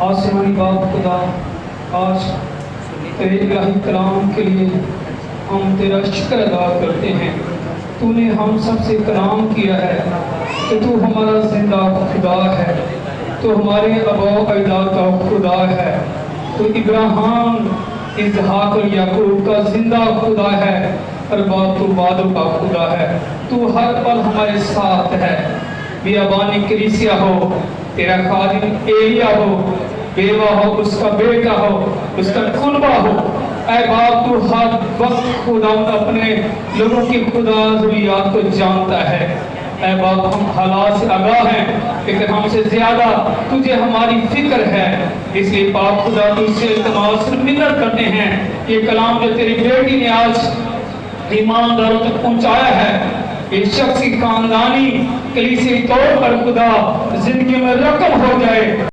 آسمانی باپ خدا، آج تیرے الہی کلام کے لیے ہم تیرا شکر ادا کرتے ہیں۔ تو نے ہم سب سے کلام کیا ہے کہ تو ہمارا زندہ خدا ہے، تو ہمارے آباء و اجداد کا خدا ہے، تو ابراہیم، اسحاق اور یعقوب کا زندہ خدا ہے، اور بات و وعدوں کا خدا ہے۔ تو ہر پل ہمارے ساتھ ہے، بیابانی کلیسیا ہو، تیرا خادم ایلیا ہو، بیوہ ہو، اس کا بیٹا ہو، اس کا کنبہ ہو، اے باپ تو ہر وقت خدا اپنے لوگوں کی خدا ضروریات کو جانتا ہے۔ اے باپ ہم حالات سے آگاہ ہیں، لیکن ہم سے زیادہ تجھے ہماری فکر ہے، اس لیے پاک خدا تجھ سے التماس اور منت کرتے ہیں، یہ کلام جو تیری بیٹی نے آج ایمانداروں تک پہنچایا ہے، یہ شخصی خاندانی کلیسیائی طور پر خدا زندگی میں رقم ہو جائے۔